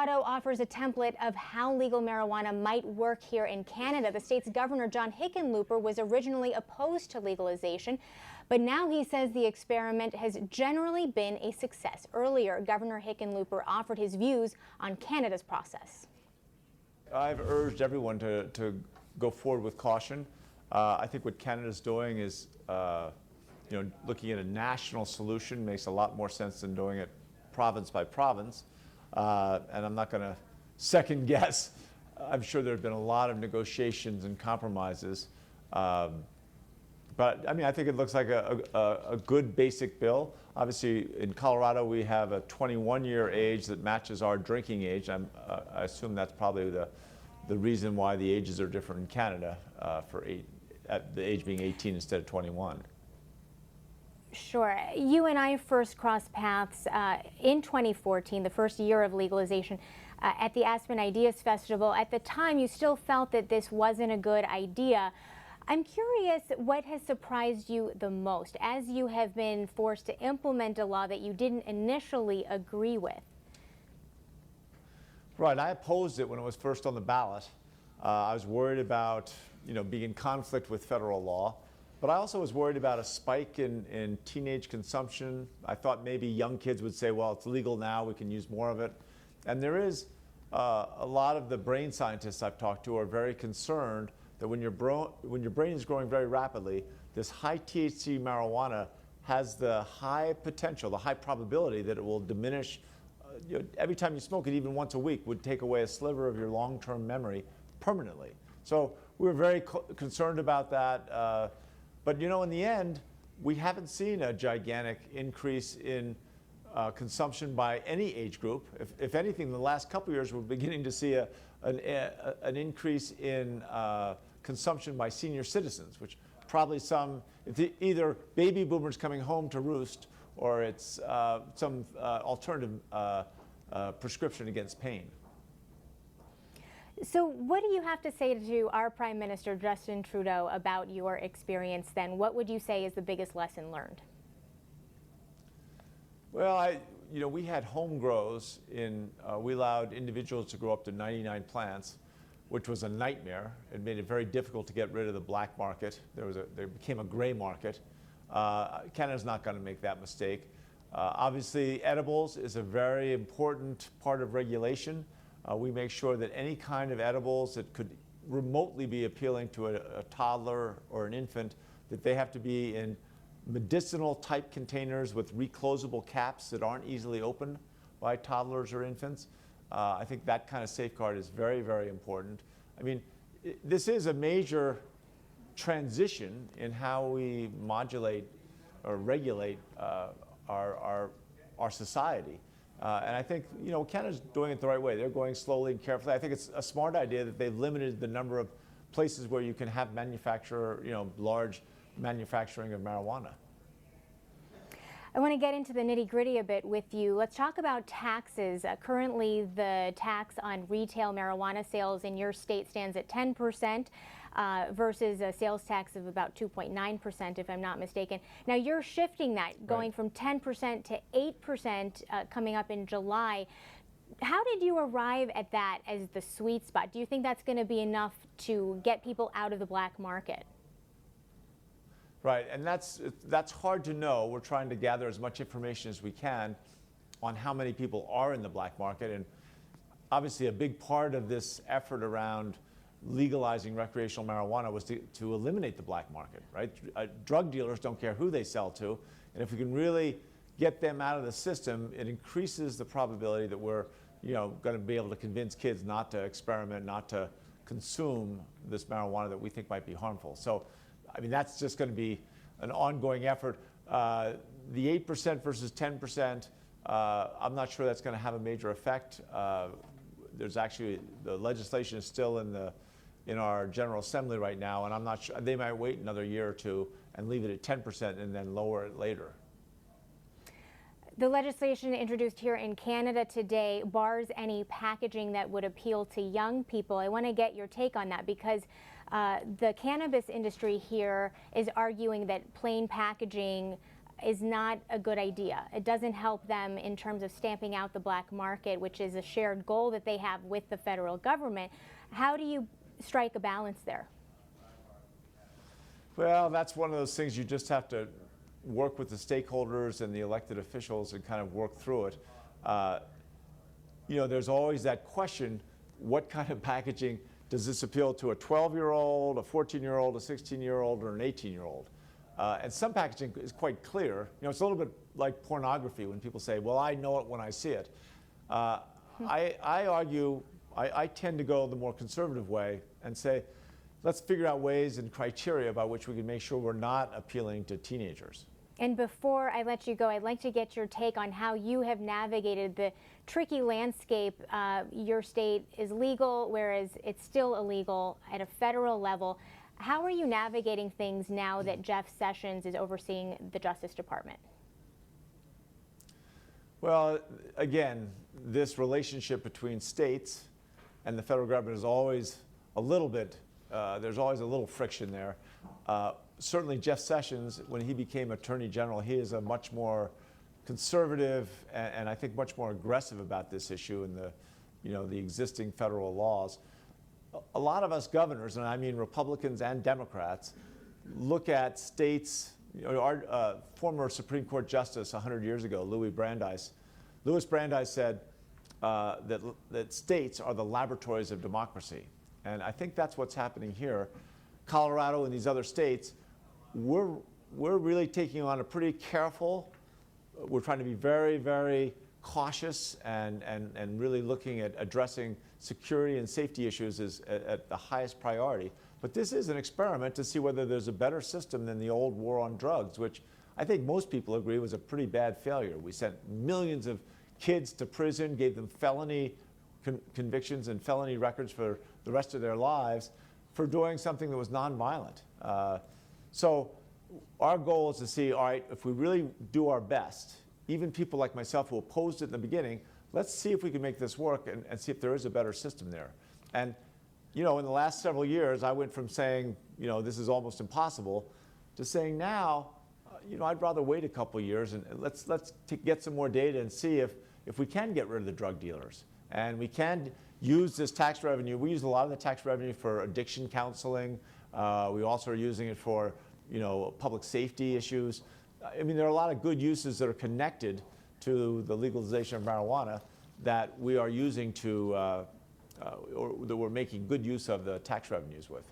Colorado offers a template of how legal marijuana might work here in Canada. The state's Governor John Hickenlooper was originally opposed to legalization, but now he says the experiment has generally been a success. Earlier, Governor Hickenlooper offered his views on Canada's process. I've urged everyone to go forward with caution. I think what Canada's doing is, looking at a national solution makes a lot more sense than doing it province by province. And I'm not going to second guess. I'm sure there have been a lot of negotiations and compromises. But I mean, I think it looks like a good basic bill. Obviously, in Colorado, we have a 21-year age that matches our drinking age. I assume that's probably the reason why the ages are different in Canada, at the age being 18 instead of 21. Sure. You and I first crossed paths in 2014, the first year of legalization, at the Aspen Ideas Festival. At the time, you still felt that this wasn't a good idea. I'm curious what has surprised you the most as you have been forced to implement a law that you didn't initially agree with. Right. I opposed it when it was first on the ballot. I was worried about, being in conflict with federal law. But I also was worried about a spike in teenage consumption. I thought maybe young kids would say, well, it's legal now, we can use more of it. And there is a lot of the brain scientists I've talked to are very concerned that when your brain is growing very rapidly, this high THC marijuana has the high potential, the high probability that it will diminish. Every time you smoke it, even once a week, would take away a sliver of your long-term memory permanently. So we were very concerned about that. But in the end, we haven't seen a gigantic increase in consumption by any age group. If anything, in the last couple of years, we're beginning to see an increase in consumption by senior citizens, which probably it's either baby boomers coming home to roost, or it's some alternative prescription against pain. So what do you have to say to our Prime Minister, Justin Trudeau, about your experience then? What would you say is the biggest lesson learned? Well, we had home grows we allowed individuals to grow up to 99 plants, which was a nightmare. It made it very difficult to get rid of the black market. There became a gray market. Canada's not going to make that mistake. Obviously, edibles is a very important part of regulation. We make sure that any kind of edibles that could remotely be appealing to a toddler or an infant, that they have to be in medicinal type containers with reclosable caps that aren't easily opened by toddlers or infants. I think that kind of safeguard is very, very important. I mean, this is a major transition in how we modulate or regulate our society. And I think, Canada's doing it the right way. They're going slowly and carefully. I think it's a smart idea that they've limited the number of places where you can have large manufacturing of marijuana. I want to get into the nitty-gritty a bit with you. Let's talk about taxes. Currently, the tax on retail marijuana sales in your state stands at 10%. Versus a sales tax of about 2.9%, if I'm not mistaken. Now you're shifting that, going from 10% to 8% coming up in July. How did you arrive at that as the sweet spot? Do you think that's going to be enough to get people out of the black market? Right, and that's hard to know. We're trying to gather as much information as we can on how many people are in the black market. And obviously a big part of this effort around legalizing recreational marijuana was to eliminate the black market, right? Drug dealers don't care who they sell to, and if we can really get them out of the system, it increases the probability that we're, going to be able to convince kids not to experiment, not to consume this marijuana that we think might be harmful. So, I mean, that's just going to be an ongoing effort. The 8% versus 10%, I'm not sure that's going to have a major effect. There's actually, the legislation is still in our General Assembly right now, and I'm not sure, they might wait another year or two and leave it at 10% and then lower it later. The legislation introduced here in Canada today bars any packaging that would appeal to young people. I want to get your take on that because the cannabis industry here is arguing that plain packaging is not a good idea. It doesn't help them in terms of stamping out the black market, which is a shared goal that they have with the federal government. How do you strike a balance there? Well, that's one of those things you just have to work with the stakeholders and the elected officials and kind of work through it. There's always that question, what kind of packaging does this appeal to a 12-year-old, a 14-year-old, a 16-year-old, or an 18-year-old? And some packaging is quite clear. It's a little bit like pornography when people say, well, I know it when I see it. I argue, I tend to go the more conservative way and say, let's figure out ways and criteria by which we can make sure we're not appealing to teenagers. And before I let you go, I'd like to get your take on how you have navigated the tricky landscape. Your state is legal, whereas it's still illegal at a federal level. How are you navigating things now that Jeff Sessions is overseeing the Justice Department? Well, again, this relationship between states and the federal government is always a little bit, there's always a little friction there. Certainly Jeff Sessions, when he became Attorney General, he is a much more conservative and I think much more aggressive about this issue and the existing federal laws. A lot of us governors, and I mean Republicans and Democrats, look at states. Our former Supreme Court Justice 100 years ago, Louis Brandeis said that states are the laboratories of democracy. And I think that's what's happening here. Colorado and these other states, we're really taking on a pretty careful, we're trying to be very, very cautious and really looking at addressing security and safety issues at the highest priority. But this is an experiment to see whether there's a better system than the old war on drugs, which I think most people agree was a pretty bad failure. We sent millions of kids to prison, gave them felony convictions and felony records for the rest of their lives for doing something that was nonviolent. So our goal is to see, all right, if we really do our best, even people like myself who opposed it in the beginning, let's see if we can make this work and see if there is a better system there. And in the last several years, I went from saying, this is almost impossible, to saying now, I'd rather wait a couple years and let's get some more data and see if we can get rid of the drug dealers. And we can use this tax revenue. We use a lot of the tax revenue for addiction counseling. We also are using it for, public safety issues. I mean, there are a lot of good uses that are connected to the legalization of marijuana that we are using or that we're making good use of the tax revenues with.